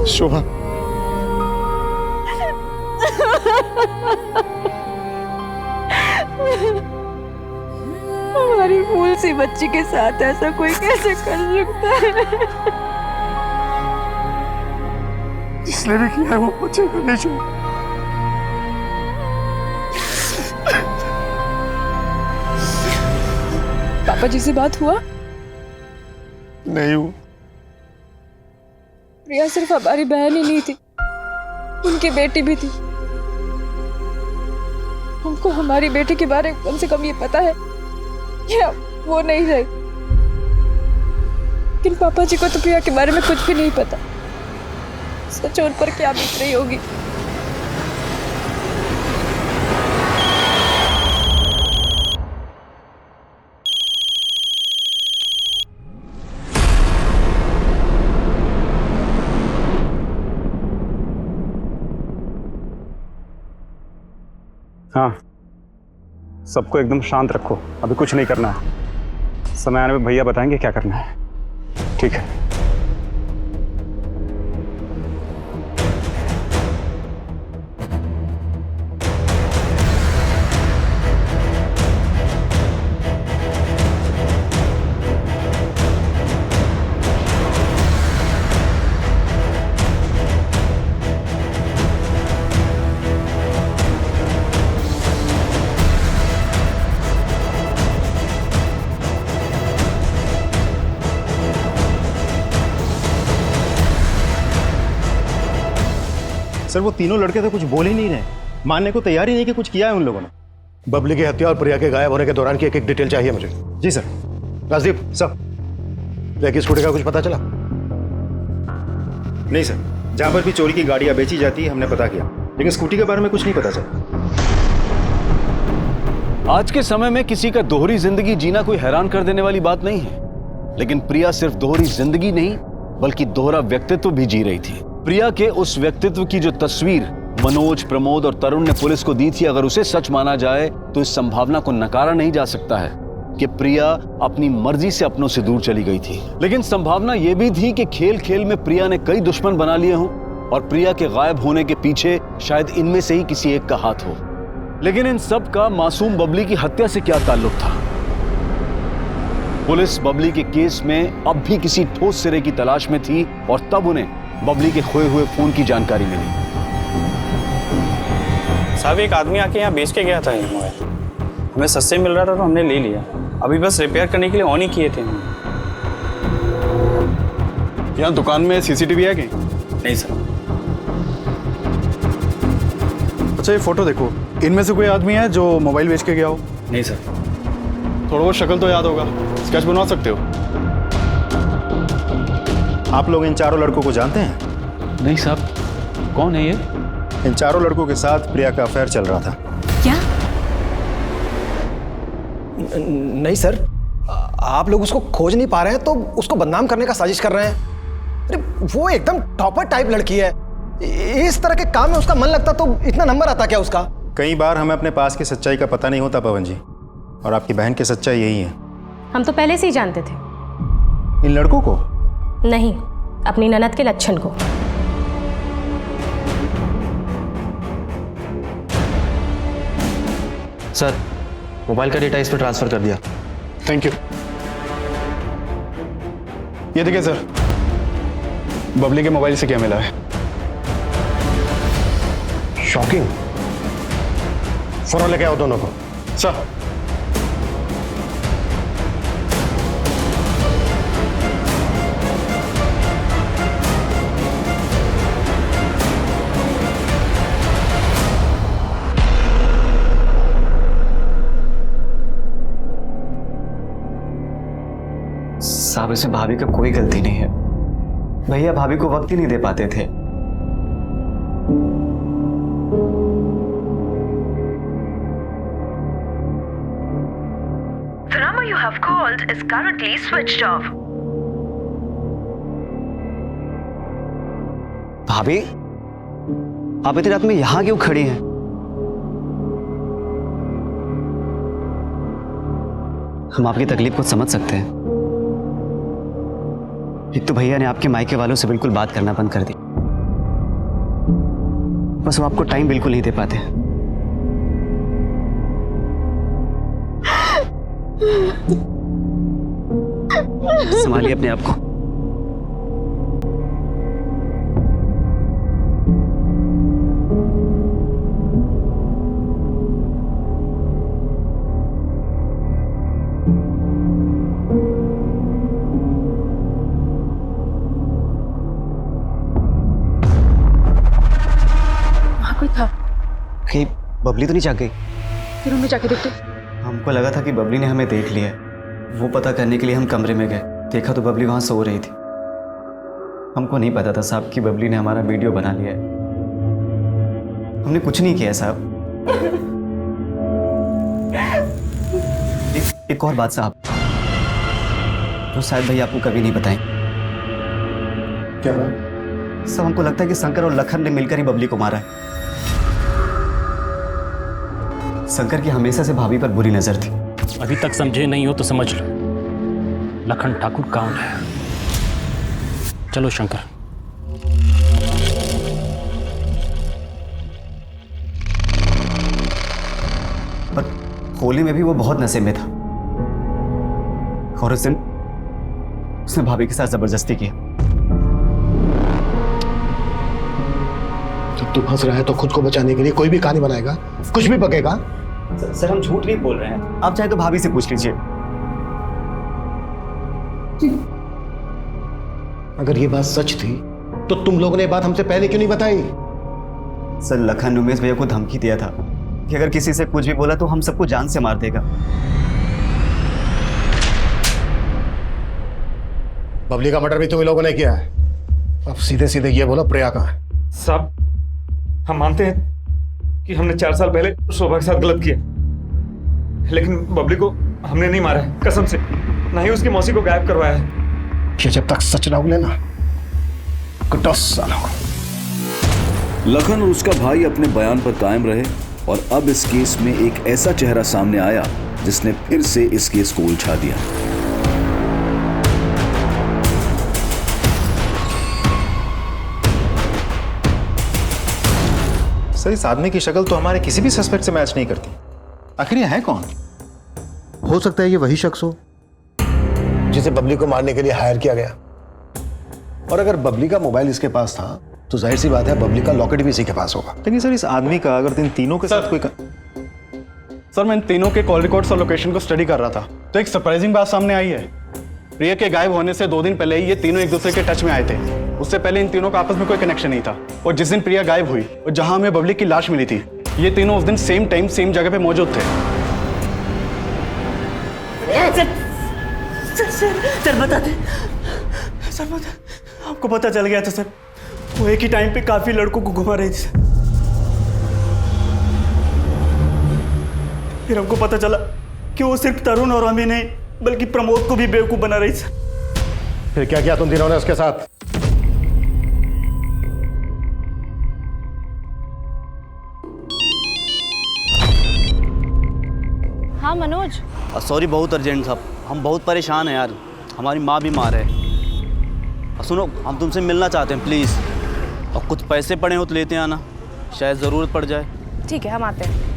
L: शोभा,
G: हमारी फूल सी बच्ची के साथ ऐसा कोई कैसे कर सकता है?
Q: जिसने भी किया है वो मुझे करने चाहिए।
G: पापा जी से बात हुआ?
Q: नहीं हुआ।
G: प्रिया सिर्फ हमारी बहन ही नहीं थी, उनकी बेटी भी थी। हमको हमारी बेटी के बारे में कम से कम ये पता है या वो नहीं रही। लेकिन पापा जी को तो प्रिया के बारे में कुछ भी नहीं पता। सच उन पर क्या बीत रही होगी।
I: हाँ, सबको एकदम शांत रखो, अभी कुछ नहीं करना है। समय आने पे भैया बताएंगे क्या करना है। ठीक है।
M: सर वो तीनों लड़के तो कुछ बोल ही नहीं रहे, मानने को तैयार ही नहीं कि कुछ किया है उन लोगों ने।
L: बबली की हत्या और प्रिया के गायब होने के दौरान की एक एक डिटेल चाहिए मुझे।
M: जी सर।
L: राजदीप, सब प्रिया की स्कूटी का कुछ पता चला?
M: नहीं सर, जहां पर भी चोरी की गाड़ियां बेची जाती है हमने पता किया, लेकिन स्कूटी के बारे में कुछ नहीं पता चला।
I: आज के समय में किसी का दोहरी जिंदगी जीना कोई हैरान कर देने वाली बात नहीं है, लेकिन प्रिया सिर्फ दोहरी जिंदगी नहीं बल्कि दोहरा व्यक्तित्व भी जी रही थी। प्रिया के उस व्यक्तित्व की जो तस्वीर मनोज, प्रमोद और तरुण ने पुलिस को दी थी, अगर उसे सच माना जाए तो इस संभावना को नकारा नहीं जा सकता है कि प्रिया अपनी मर्जी से अपनों से दूर चली गई थी। लेकिन संभावना यह भी थी कि खेल खेल में प्रिया ने कई दुश्मन बना लिए हों और प्रिया के गायब होने के पीछे शायद इनमें से ही किसी एक का हाथ हो। लेकिन इन सब का मासूम बबली की हत्या से क्या ताल्लुक था? पुलिस बबली के केस में अब भी किसी ठोस सिरे की तलाश में थी और तब उन्हें बबली के खोए हुए फोन की जानकारी मिली।
B: साहब एक आदमी आके यहाँ बेच के गया था ये मोबाइल, हमें सस्ते मिल रहा था तो हमने ले लिया। अभी बस रिपेयर करने के लिए ऑन ही किए थे हम।
Q: यहाँ दुकान में सीसीटीवी है कि
B: नहीं सर।
Q: अच्छा ये फोटो देखो, इनमें से कोई आदमी है जो मोबाइल बेच के गया हो?
B: नहीं सर।
Q: थोड़ा बहुत शक्ल तो याद होगा, स्केच बनवा सकते हो?
M: आप लोग इन चारों लड़कों को जानते हैं?
J: नहीं साहब, कौन है ये?
M: इन चारों लड़कों के साथ प्रिया का अफेयर चल रहा था।
H: क्या?
K: नहीं सर, आप लोग उसको खोज नहीं पा रहे हैं तो उसको बदनाम करने का साजिश कर रहे हैं। अरे वो एकदम टॉपर टाइप लड़की है, इस तरह के काम में उसका मन लगता तो इतना नंबर आता क्या उसका?
M: कई बार हमें अपने पास की सच्चाई का पता नहीं होता पवन जी, और आपकी बहन की सच्चाई यही है।
H: हम तो पहले से ही जानते थे।
M: इन लड़कों को?
H: नहीं, अपनी ननद के लक्षण को।
K: सर, मोबाइल का डेटा इस पर ट्रांसफर कर दिया।
Q: Thank you. ये देखिए सर, बबली के मोबाइल से क्या मिला है।
L: शॉकिंग। फौरन लेके आओ दोनों को।
Q: सर।
E: साहब, इसमें भाभी का कोई गलती नहीं है। भैया भाभी को वक्त ही नहीं दे पाते थे।
S: The number you have called is currently switched off.
E: भाभी, आप इतनी रात में यहां क्यों खड़ी हैं? हम आपकी तकलीफ को समझ सकते हैं। एक तो भैया ने आपके मायके वालों से बिल्कुल बात करना बंद कर दी, बस वो आपको टाइम बिल्कुल नहीं दे पाते। संभालिए अपने आप को। कहीं बबली तो नहीं जाग गई?
G: रूम में जाके देखते।
E: हमको लगा था कि बबली ने हमें देख लिया है। वो पता करने के लिए हम कमरे में गए, देखा तो बबली वहां सो रही थी। हमको नहीं पता था साहब कि बबली ने हमारा वीडियो बना लिया है। हमने कुछ नहीं किया साहब। एक और बात साहब, तो शायद भैया आपको कभी नहीं बताएं।
L: क्या बात?
E: सब हमको लगता है कि शंकर और लखन ने मिलकर ही बबली को मारा है। शंकर की हमेशा से भाभी पर बुरी नजर थी।
P: अभी तक समझे नहीं हो तो समझ लो, लखन ठाकुर कौन है। चलो शंकर।
E: पर होली में भी वो बहुत नशे में था और उस दिन उसने भाभी के साथ जबरदस्ती किया।
L: जब तू फंस रहा है तो खुद को बचाने के लिए कोई भी कहानी बनाएगा, कुछ भी बकेगा।
E: सर हम झूठ नहीं बोल रहे हैं, आप चाहे तो भाभी से पूछ लीजिए।
L: अगर ये बात सच थी तो तुम लोगों ने ये बात हमसे पहले क्यों नहीं बताई?
E: सर लखन उमेश भैया को धमकी दिया था कि अगर किसी से कुछ भी बोला तो हम सबको जान से मार देगा।
L: बबली का मर्डर भी तुम लोगों ने किया है। अब सीधे सीधे ये बोलो प्रिया कहाँ है?
J: साहब, हम मानते हैं कि हमने 4 साल पहले शोभा के साथ गलत किया, लेकिन बबली को हमने नहीं मारा है, कसम से। ना ही उसकी मौसी को गायब करवाया है।
L: ये जब तक सच ना उगले ना, 10 साल हो।
I: लखन और उसका भाई अपने बयान पर कायम रहे और अब इस केस में एक ऐसा चेहरा सामने आया जिसने फिर से इस केस को उलझा दिया।
F: सर, इस आदमी की शक्ल तो हमारे किसी भी सस्पेक्ट से मैच नहीं करती। आखिर ये है कौन?
L: हो सकता है ये वही शख्स हो जिसे बबली को मारने के लिए हायर किया गया। और अगर बबली का मोबाइल इसके पास था तो जाहिर सी बात है बबली का लॉकेट भी इसी के पास होगा।
F: लेकिन सर, इस आदमी का अगर इन तीनों के साथ कोई
Q: सर, मैं इन तीनों के कॉल रिकॉर्ड्स और लोकेशन को स्टडी कर रहा था तो एक सरप्राइजिंग बात सामने आई है। प्रिया के गायब होने से 2 दिन पहले ही ये तीनों एक दूसरे के टच में आए थे। उससे पहले इन तीनों का आपस में कोई कनेक्शन नहीं था। और जिस दिन प्रिया गायब हुई और जहां हमें बबली की लाश मिली थी, ये तीनों उस दिन सेम टाइम सेम जगह पे मौजूद थे।
R: सर बता दे, सर बता, आपको पता चल गया था सर? वो एक ही टाइम पे काफी लड़कों को घुमा रही थी। फिर हमको पता चला कि वो सिर्फ तरुण और हमें नहीं बल्कि प्रमोद को भी बेवकूफ बना रही थी।
L: फिर क्या किया तुम तीनों ने उसके साथ?
H: हाँ मनोज।
R: सॉरी, बहुत अर्जेंट साहब, हम बहुत परेशान हैं यार। हमारी माँ बीमार है।
I: और सुनो, हम तुमसे मिलना चाहते हैं प्लीज़, और कुछ पैसे पड़े हो तो लेते आना, शायद ज़रूरत पड़ जाए।
G: ठीक है, हम आते हैं।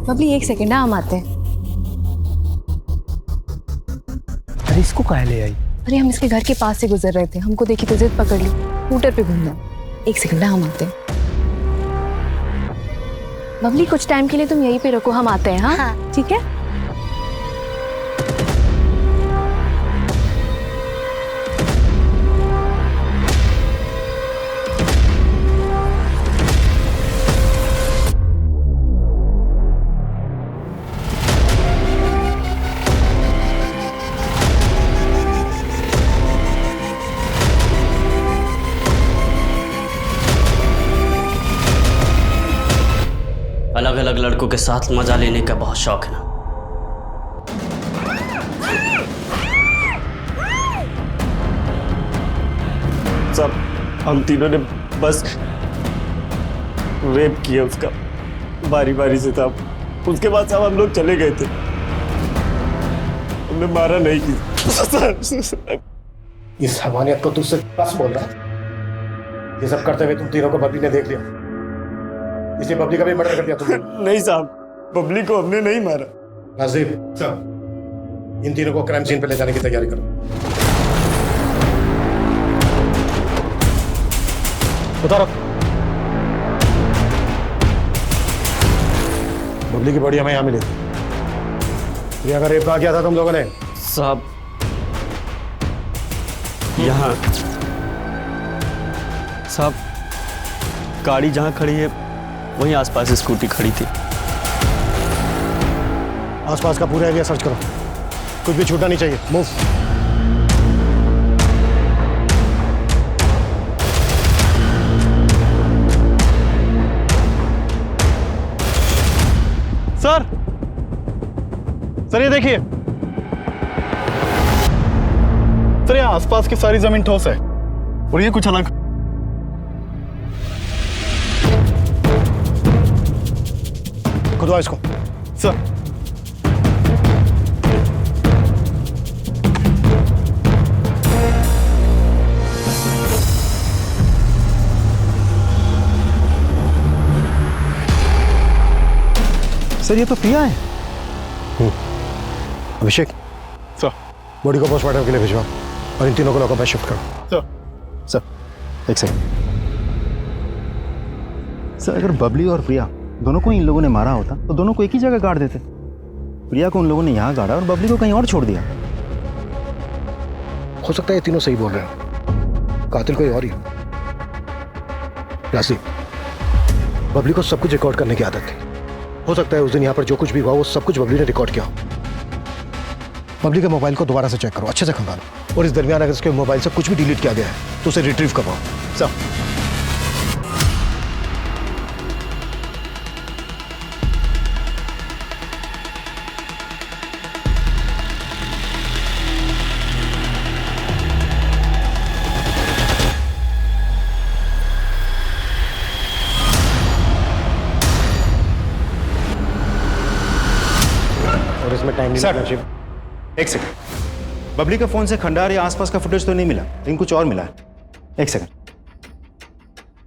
G: बबली 1 सेकेंड, हम आते हैं।
L: अरे इसको काहे ले आई?
G: अरे हम इसके घर के पास से गुजर रहे थे, हमको देखी तो जिद पकड़ ली, स्कूटर पे घूमना। 1 सेकेंड, हम आते हैं। बबली कुछ टाइम के लिए तुम यहीं पे रखो, हम आते हैं। हाँ, ठीक है।
P: अलग अलग लड़कों के साथ मजा लेने का बहुत शौक है ना।
J: सब हम तीनों ने बस रेप किया उसका, बारी बारी से था। उसके बाद सब हम लोग चले गए थे, हमने मारा नहीं किया।
L: इस हवानियत को तुझसे बस बोल रहा है। ये सब करते हुए तुम तीनों को बबली ने देख लिया, इसलिए बबली का भी मर्डर कर दिया तुमने।
J: नहीं साहब, बबली को हमने नहीं मारा।
L: नाजिर साहब, इन तीनों को क्राइम सीन पे ले जाने की तैयारी करो। उतारो। बबली की बॉडी हमें यहाँ मिली थी। प्रिया का रेप कहाँ किया था तुम लोगों ने?
J: साहब यहाँ
B: साहब, गाड़ी जहाँ खड़ी है वहीं आसपास स्कूटी खड़ी थी।
L: आसपास का पूरा एरिया सर्च करो, कुछ भी छूटना नहीं चाहिए। मूव।
Q: सर ये देखिए सर, यहाँ आसपास की सारी जमीन ठोस है और ये कुछ अलग।
L: खुदवा इसको।
Q: सर
M: सर ये तो प्रिया है।
L: अभिषेक
Q: सर,
L: बॉडी को पोस्टमार्टम के लिए भिजवाओ और इन तीनों को लॉकअप में शिफ्ट करो।
M: सर एक सेकंड सर, अगर बबली और प्रिया दोनों को इन लोगों ने मारा होता तो दोनों को एक ही जगह गाड़ देते। प्रिया को उन लोगों ने यहाँ गाड़ा और बबली को कहीं और छोड़ दिया।
L: हो सकता है ये तीनों सही बोल रहे हैं, कातिल कोई और ही। राशि, बबली को सब कुछ रिकॉर्ड करने की आदत थी। हो सकता है उस दिन यहाँ पर जो कुछ भी हुआ वो सब कुछ बबली ने रिकॉर्ड किया। बबली के मोबाइल को दोबारा से चेक करो, अच्छे से खंगालो, और इस दरमियान अगर इसके मोबाइल से कुछ भी डिलीट किया गया है तो उसे रिट्रीव करवाओ। सर और इसमें टाइम नहीं।
M: एक सेकंड, बबली के फोन से खंडार या आसपास का फुटेज तो नहीं मिला, लेकिन कुछ और मिला है। एक सेकंड,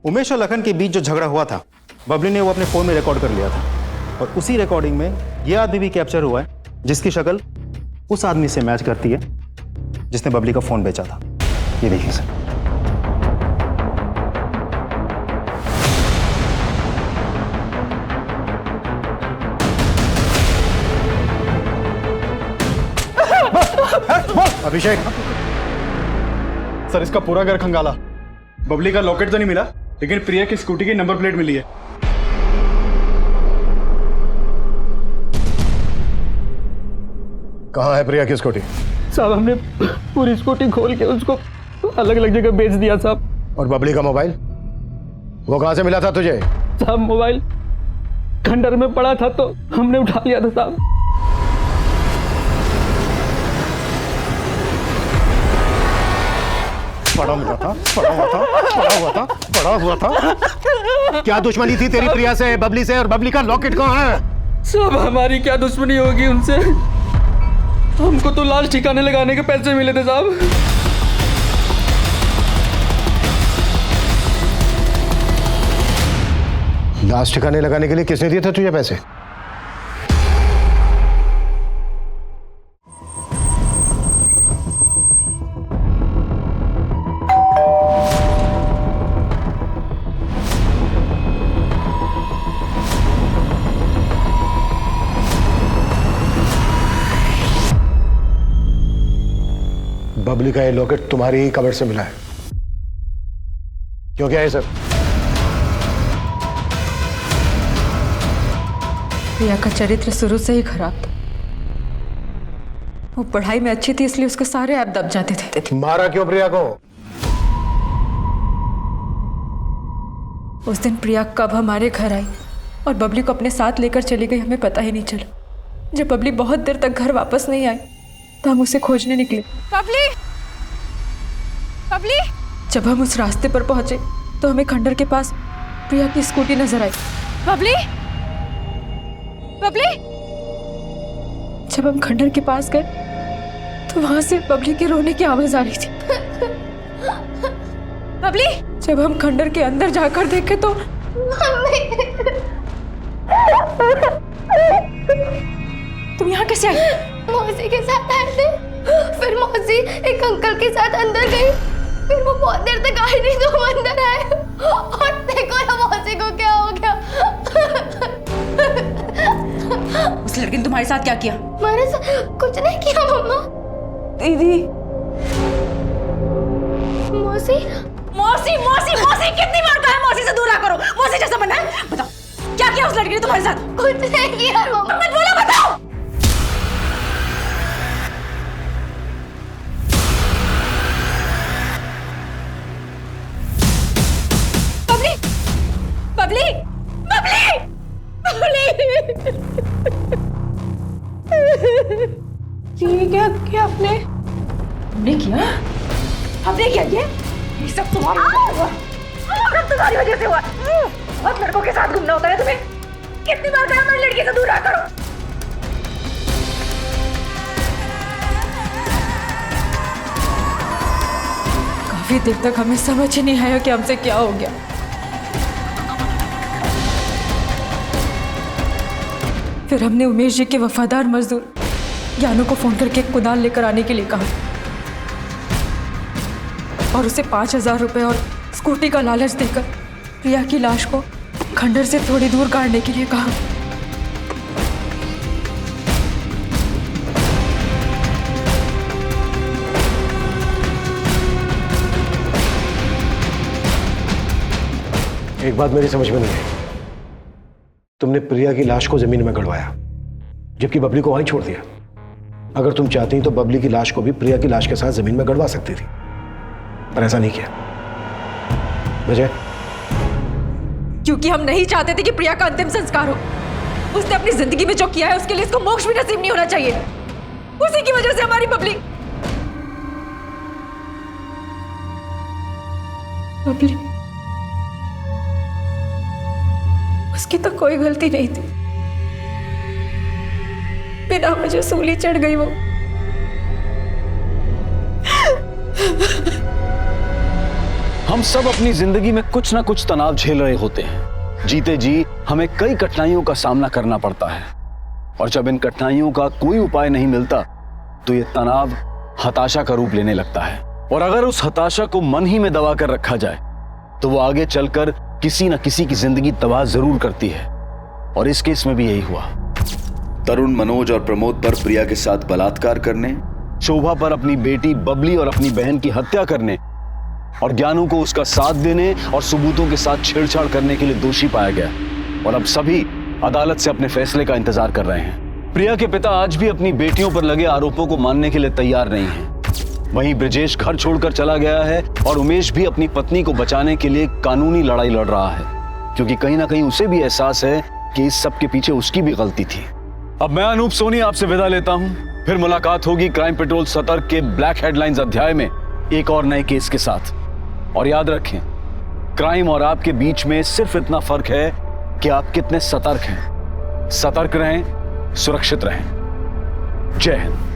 M: उमेश और लखन के बीच जो झगड़ा हुआ था बबली ने वो अपने फोन में रिकॉर्ड कर लिया था, और उसी रिकॉर्डिंग में ये आदमी भी कैप्चर हुआ है जिसकी शक्ल उस आदमी से मैच करती है जिसने बबली का फोन बेचा था। ये देखिए सर।
L: अभिषेक
Q: सर, इसका पूरा घर खंगाला। बबली का लॉकेट तो नहीं मिला, लेकिन प्रिया की स्कूटी की नंबर प्लेट मिली है।
L: कहाँ है प्रिया की स्कूटी?
R: साहब हमने पूरी स्कूटी खोल के उसको अलग अलग जगह बेच दिया साहब।
L: और बबली का मोबाइल वो कहाँ से मिला था तुझे?
R: साहब मोबाइल खंडर में पड़ा था तो हमने उठा लिया था साहब।
L: पड़ा हुआ था, पड़ा हुआ था, पड़ा हुआ था, पड़ा हुआ था। क्या दुश्मनी थी तेरी प्रिया से, बबली से? और बबली का लॉकेट कहाँ है?
T: सब हमारी क्या दुश्मनी होगी उनसे? हमको तो लाश ठिकाने लगाने के पैसे मिले थे साहब।
L: लाश ठिकाने लगाने के लिए किसने दिए थे तुझे पैसे? बबली का ये लॉकेट तुम्हारी ही कबर से मिला है। क्यों, क्या है सर?
D: प्रिया का चरित्र शुरू से ही खराब था। वो पढ़ाई में अच्छी थी इसलिए उसके सारे ऐप दब जाते थे।
L: मारा क्यों प्रिया को?
D: उस दिन प्रिया कब हमारे घर आई और बबली को अपने साथ लेकर चली गई हमें पता ही नहीं चला। जब बबली बहुत देर तक घर वापस नहीं आई तो हम उसे खोजने निकले। बबली! बबली! जब हम उस रास्ते पर पहुंचे तो हमें खंडर के पास प्रिया की स्कूटी नजर आई। बबली! बबली! जब हम खंडर के पास गए तो वहां से बबली के रोने की आवाज आ रही थी। बबली! जब हम खंडर के अंदर जाकर देखे तो तुम यहाँ कैसे आई?
A: मौसी के साथ आए थे, फिर मौसी एक अंकल के साथ अंदर गई, फिर वो बहुत देर तक आई नहीं तो वो अंदर आए और देखो ना मौसी को क्या हो गया।
D: उस लड़के ने तुम्हारे साथ क्या किया?
A: हमारे साथ कुछ नहीं किया मम्मा।
D: दीदी!
A: मौसी
D: मौसी मौसी मौसी कितनी बार कहा है मौसी से दूर रहा करो? मौसी जैसा बनना है? बताओ क्या किया उस लड़की ने तुम्हारे साथ?
A: कुछ नहीं किया मम्मा।
D: मत बोलो, बताओ। बबली! बबली! बबली! बबली!
A: ये क्या किया आपने?
D: हमने किया? हमने क्या किया? ये सब तुम्हारा तुम्हारी वजह से हुआ। बहुत लड़कों के साथ घूमना होता है तुम्हें। कितनी बार कहा मेरी लड़की से दूर रहा करो। काफी देर तक हमें समझ ही नहीं आया कि हमसे क्या हो गया। फिर हमने उमेश जी के वफादार मजदूर ज्ञानू को फोन करके कुदाल लेकर आने के लिए कहा और उसे 5,000 रुपए और स्कूटी का लालच देकर प्रिया की लाश को खंडर से थोड़ी दूर गाड़ने के लिए कहा।
L: एक बात मेरी समझ में नहीं आई। तुमने प्रिया की लाश को जमीन में गड़वाया जबकि बबली को वहीं छोड़ दिया। अगर तुम चाहती तो बबली की लाश को भी प्रिया की लाश के साथ जमीन में गड़वा सकती थी, पर ऐसा नहीं किया। वजह?
D: क्योंकि हम नहीं चाहते थे कि प्रिया का अंतिम संस्कार हो। उसने अपनी जिंदगी में जो किया है उसके लिए इसको मोक्ष भी नसीब नहीं होना चाहिए। उसी की वजह से हमारी बबली उसकी तो कोई गलती नहीं थी। बिना वजह सूली चढ़ गई वो।
I: हम सब अपनी जिंदगी में कुछ ना कुछ तनाव झेल रहे होते हैं। जीते जी हमें कई कठिनाइयों का सामना करना पड़ता है और जब इन कठिनाइयों का कोई उपाय नहीं मिलता तो ये तनाव हताशा का रूप लेने लगता है। और अगर उस हताशा को मन ही में दबा कर रखा जाए तो वो आगे चलकर किसी न किसी की जिंदगी तबाह जरूर करती है और इस केस में भी यही हुआ।
U: तरुण, मनोज और प्रमोद पर प्रिया के साथ बलात्कार करने,
I: शोभा पर अपनी बेटी बबली और अपनी बहन की हत्या करने और ज्ञानू को उसका साथ देने और सबूतों के साथ छेड़छाड़ करने के लिए दोषी पाया गया और अब सभी अदालत से अपने फैसले का इंतजार कर रहे हैं। प्रिया के पिता आज भी अपनी बेटियों पर लगे आरोपों को मानने के लिए तैयार नहीं हैं। वहीं ब्रजेश घर छोड़कर चला गया है और उमेश भी अपनी पत्नी को बचाने के लिए कानूनी लड़ाई लड़ रहा है क्योंकि कहीं ना कहीं उसे भी एहसास है कि इस सब के पीछे उसकी भी गलती थी। अब मैं अनूप सोनी आपसे विदा लेता हूं। फिर मुलाकात होगी क्राइम पेट्रोल सतर्क के ब्लैक हेडलाइंस अध्याय में एक और नए केस के साथ। और याद रखें, क्राइम और आपके बीच में सिर्फ इतना फर्क है कि आप कितने सतर्क हैं। सतर्क रहें, सुरक्षित रहें। जय हिंद।